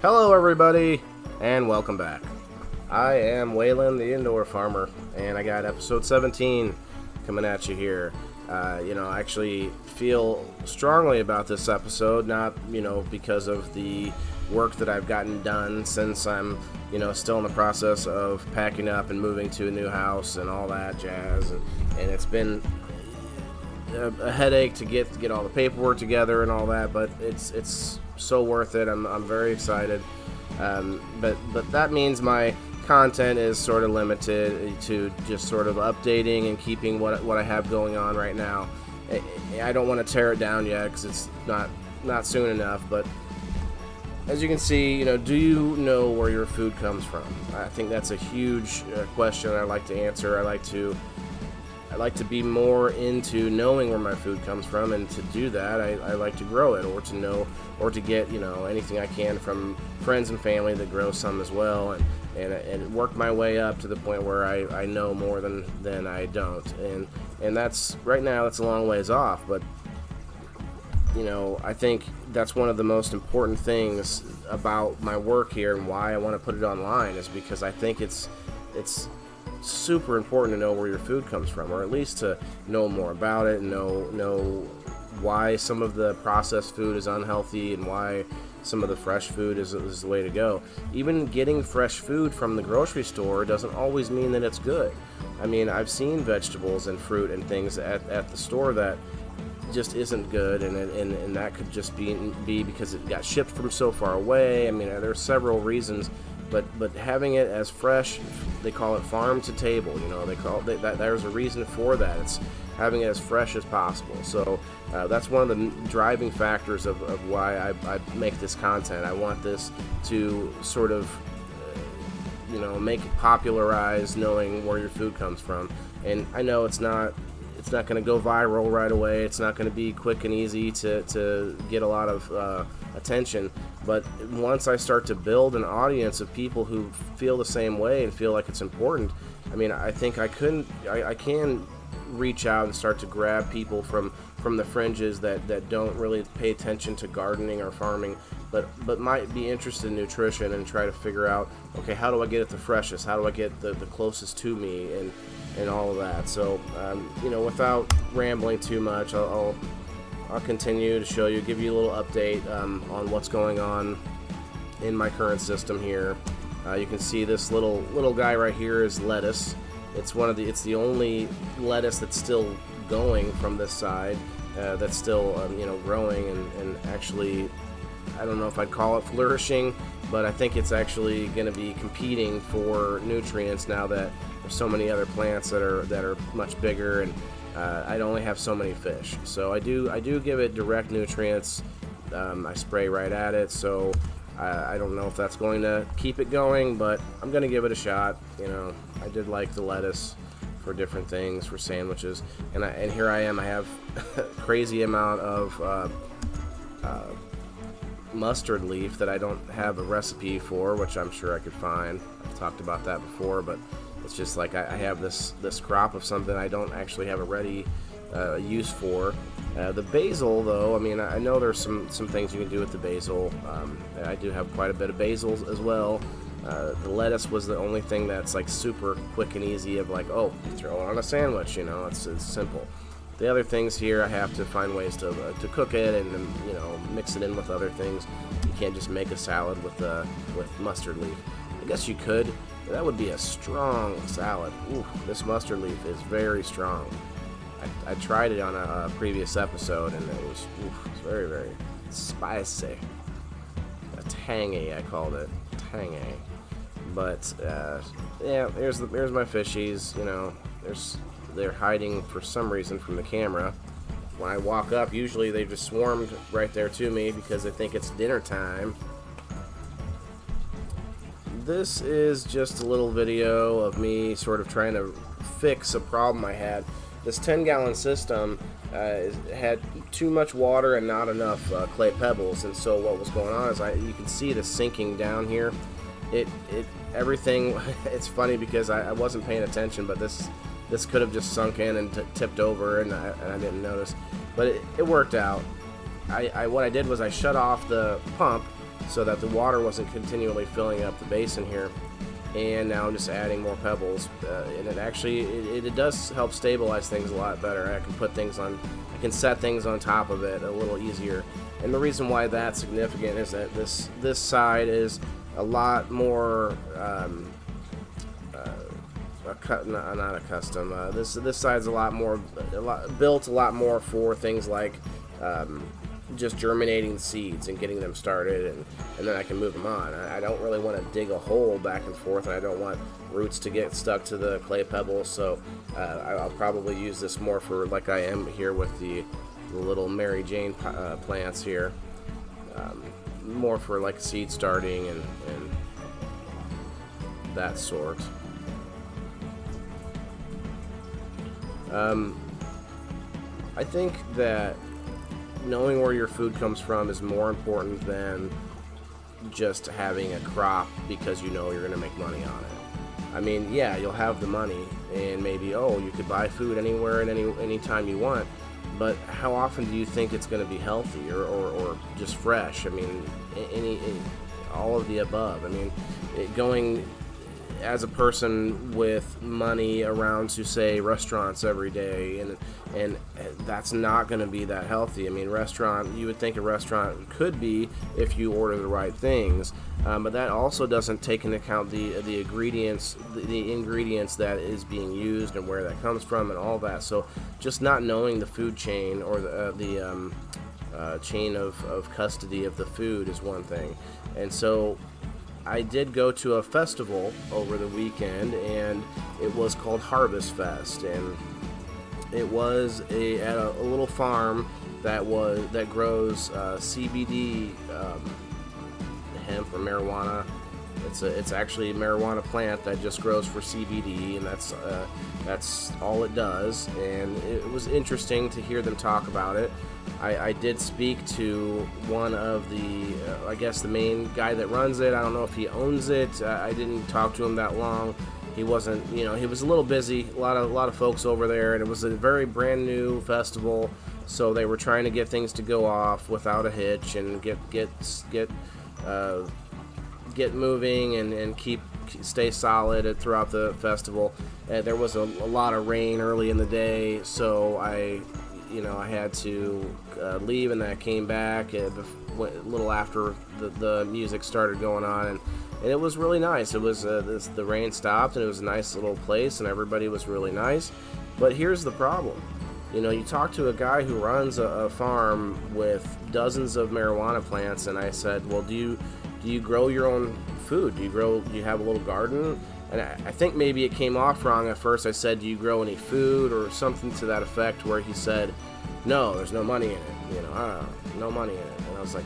Hello everybody, and welcome back. I am Waylon, the indoor farmer, and I got episode 17 coming at you here. I actually feel strongly about this episode, not, because of the work that I've gotten done since I'm, still in the process of packing up and moving to a new house and all that jazz, and it's been a headache to get all the paperwork together and all that, but it's so worth it. I'm very excited, but that means my content is sort of limited to just sort of updating and keeping what I have going on right now. I don't want to tear it down yet because it's not soon enough, but as you can see, do you know where your food comes from? I think that's a huge question I like to answer. I like to be more into knowing where my food comes from, and to do that, I like to grow it, or to know, or to get, anything I can from friends and family that grow some as well, and work my way up to the point where I know more than I don't, and that's, right now, that's a long ways off, but, I think that's one of the most important things about my work here, and why I want to put it online, is because I think it's super important to know where your food comes from, or at least to know more about it, and know why some of the processed food is unhealthy and why some of the fresh food is the way to go. Even getting fresh food from the grocery store doesn't always mean that it's good. I mean, I've seen vegetables and fruit and things at the store that just isn't good, and that could just be because it got shipped from so far away. I mean, there's several reasons. But having it as fresh, they call it farm to table. That there's a reason for that. It's having it as fresh as possible. So that's one of the driving factors of why I make this content. I want this to sort of, make it popularized, knowing where your food comes from. And I know it's not going to go viral right away. It's not going to be quick and easy to get a lot of attention. But once I start to build an audience of people who feel the same way and feel like it's important, I mean, I think I can reach out and start to grab people from the fringes that don't really pay attention to gardening or farming, but might be interested in nutrition, and try to figure out, okay, how do I get it the freshest? How do I get the closest to me, and all of that. So, without rambling too much, I'll continue to show you, give you a little update on what's going on in my current system here. You can see this little guy right here is lettuce. It's the only lettuce that's still going from this side, that's still growing, and actually, I don't know if I'd call it flourishing, but I think it's actually going to be competing for nutrients now that there's so many other plants that are much bigger, and I'd only have so many fish. So I do give it direct nutrients. I spray right at it, so I don't know if that's going to keep it going, but I'm going to give it a shot. I did like the lettuce for different things, for sandwiches, and here I am. I have a crazy amount of mustard leaf that I don't have a recipe for, which I'm sure I could find. I've talked about that before, but it's just like I have this crop of something I don't actually have a ready use for. The basil, though, I mean, I know there's some things you can do with the basil. I do have quite a bit of basil as well. The lettuce was the only thing that's like super quick and easy, of like, oh, throw it on a sandwich, it's simple. The other things here, I have to find ways to cook it and mix it in with other things. You can't just make a salad with mustard leaf. I guess you could, but that would be a strong salad. Ooh, this mustard leaf is very strong. I tried it on a previous episode, and it was very, very spicy. Tangy, I called it. Tangy. But yeah, here's my fishies. They're hiding for some reason from the camera. When I walk up, usually they just swarmed right there to me because they think it's dinner time. This is just a little video of me sort of trying to fix a problem I had. This 10-gallon system had too much water and not enough clay pebbles, and so what was going on is you can see the sinking down here. Everything. It's funny because I wasn't paying attention, but this could have just sunk in and tipped over, and I didn't notice. But it worked out. What I did was I shut off the pump so that the water wasn't continually filling up the basin here. And now I'm just adding more pebbles, and it does help stabilize things a lot better. I can set things on top of it a little easier. And the reason why that's significant is that this side is a lot more not a custom. This side's built a lot more for things like just germinating seeds and getting them started, and then I can move them on. I don't really want to dig a hole back and forth, and I don't want roots to get stuck to the clay pebbles, so I'll probably use this more for, like I am here with the little Mary Jane plants here, more for like seed starting and that sort. I think that knowing where your food comes from is more important than just having a crop because you know you're going to make money on it. I mean, yeah, you'll have the money, and maybe, you could buy food anywhere and any time you want, but how often do you think it's going to be healthy or just fresh? I mean, all of the above. I mean, going as a person with money around to, say, restaurants every day, and that's not going to be that healthy. I mean, you would think a restaurant could be if you order the right things, but that also doesn't take into account the ingredients that is being used and where that comes from and all that. So just not knowing the food chain or the chain of custody of the food is one thing. And so I did go to a festival over the weekend, and it was called Harvest Fest, and it was at a little farm that grows CBD hemp or marijuana. It's actually a marijuana plant that just grows for CBD, and that's all it does. And it was interesting to hear them talk about it. I did speak to one of I guess the main guy that runs it. I don't know if he owns it. I didn't talk to him that long. He wasn't, he was a little busy. A lot of folks over there, and it was a very brand new festival. So they were trying to get things to go off without a hitch and get moving and stay solid throughout the festival. There was a lot of rain early in the day, so I had to leave, and then I came back a little after the music started going on, and it was really nice. It was the rain stopped, and it was a nice little place, and everybody was really nice. But here's the problem. You talk to a guy who runs a farm with dozens of marijuana plants, and I said, well, do you grow your own food? Do you have a little garden? And I think maybe it came off wrong at first. I said, do you grow any food or something to that effect, where he said, no, there's no money in it. No money in it. And I was like,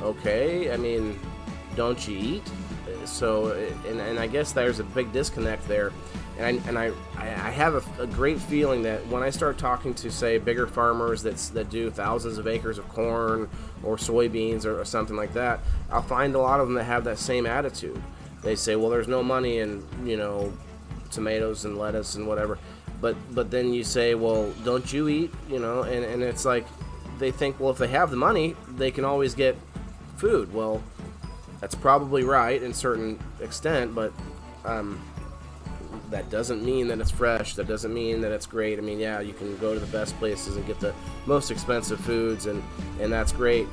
okay. I mean, don't you eat? So, and I guess there's a big disconnect there. And I have a great feeling that when I start talking to, say, bigger farmers that do thousands of acres of corn or soybeans or something like that, I'll find a lot of them that have that same attitude. They say, well, there's no money in, tomatoes and lettuce and whatever. But then you say, well, don't you eat? And it's like they think, well, if they have the money, they can always get food. Well, that's probably right in a certain extent, but that doesn't mean that it's fresh. That doesn't mean that it's great. I mean, yeah, you can go to the best places and get the most expensive foods, and that's great.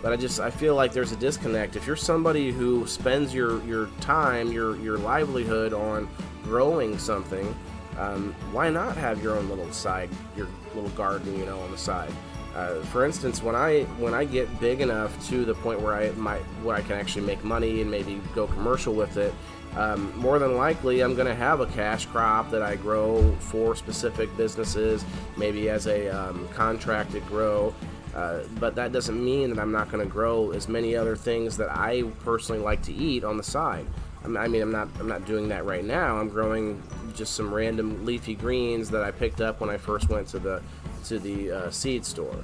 But I feel like there's a disconnect. If you're somebody who spends your time, your livelihood on growing something, why not have your own little garden, on the side? For instance, when I get big enough to the point where I can actually make money and maybe go commercial with it, more than likely I'm going to have a cash crop that I grow for specific businesses, maybe as a contracted grow. But that doesn't mean that I'm not going to grow as many other things that I personally like to eat on the side. I'm not doing that right now. I'm growing just some random leafy greens that I picked up when I first went to the seed store.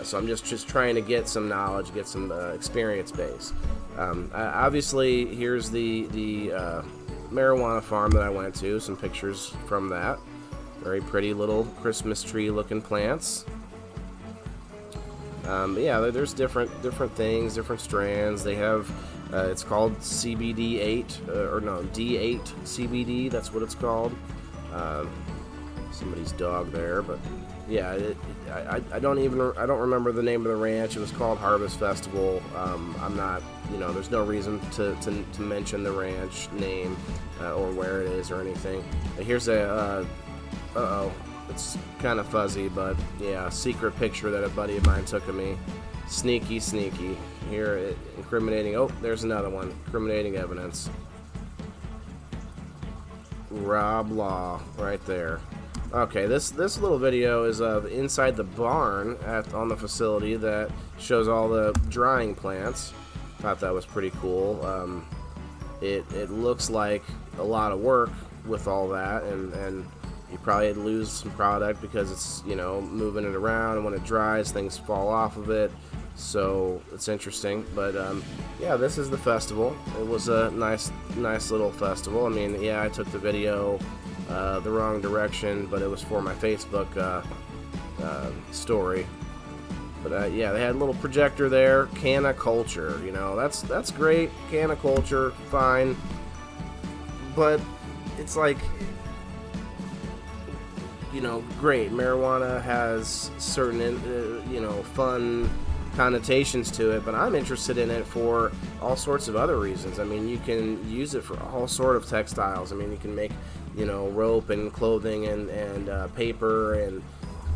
So I'm just trying to get some knowledge, get some experience base. Obviously, here's the marijuana farm that I went to. Some pictures from that. Very pretty little Christmas tree looking plants. But yeah, there's different things, different strands. They have it's called CBD8 or no D8 CBD. That's what it's called. Somebody's dog there, but yeah, I don't remember the name of the ranch. It was called Harvest Festival. I'm not, there's no reason to mention the ranch name or where it is or anything. Here's a it's kind of fuzzy, but yeah, secret picture that a buddy of mine took of me. Sneaky here, incriminating. Oh, there's another one. Incriminating evidence. Rob Law right there. Okay, this little video is of inside the barn on the facility that shows all the drying plants. Thought that was pretty cool. It looks like a lot of work with all that, and you probably lose some product because it's moving it around, and when it dries, things fall off of it. So it's interesting, but yeah, this is the festival. It was a nice little festival. I mean, yeah, I took the video the wrong direction, but it was for my Facebook story. But yeah, they had a little projector there. Caniculture, that's great. Caniculture, fine, but it's like, great. Marijuana has certain fun connotations to it, but I'm interested in it for all sorts of other reasons. I mean, you can use it for all sort of textiles. I mean, you can make rope and clothing and paper, and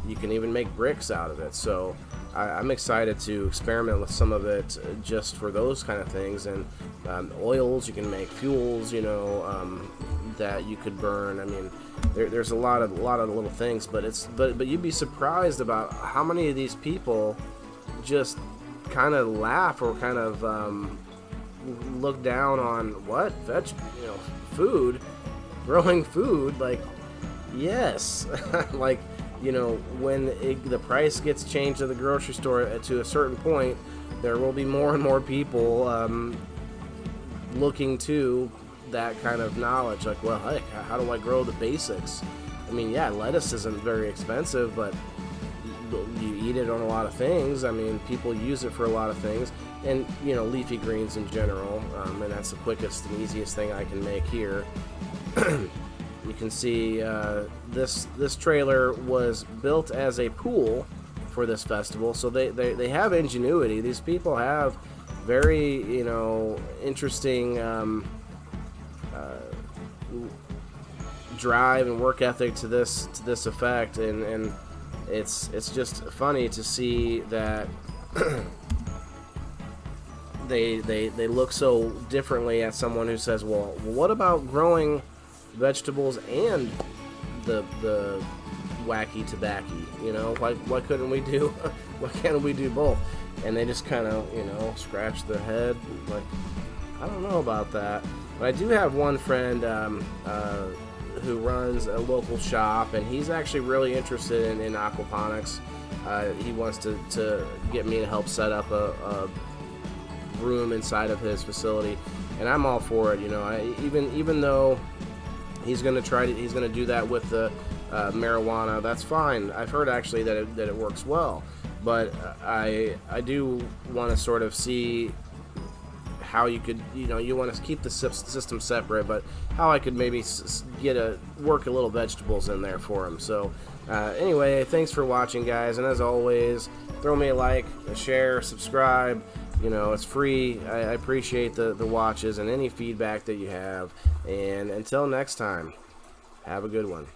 you can even make bricks out of it. So I'm excited to experiment with some of it just for those kind of things. And oils, you can make fuels, that you could burn. I mean, there's a lot of little things, but you'd be surprised about how many of these people just kind of laugh or kind of look down on what food, growing food. Like, yes, like, when the price gets changed at the grocery store to a certain point, there will be more and more people looking to that kind of knowledge. Like, well, heck, how do I grow the basics? I mean, yeah, lettuce isn't very expensive, but you eat it on a lot of things. I mean, people use it for a lot of things, and leafy greens in general, and that's the quickest and easiest thing I can make here. You can see this trailer was built as a pool for this festival, so they have ingenuity. These people have very interesting drive and work ethic to this effect, and it's just funny to see that they look so differently at someone who says, well, what about growing vegetables and the wacky tobacco? Why couldn't we do why can't we do both? And they just kind of scratch their head like, I don't know about that. But I do have one friend who runs a local shop, and he's actually really interested in aquaponics. He wants to get me to help set up a room inside of his facility, and I'm all for it. Even though he's going to do that with the marijuana, that's fine. I've heard actually that it works well, but I do want to sort of see how you could, you want to keep the system separate, but how I could maybe work a little vegetables in there for him. So anyway, thanks for watching, guys, and as always, throw me a like, a share, subscribe. It's free. I appreciate the watches and any feedback that you have, and until next time, have a good one.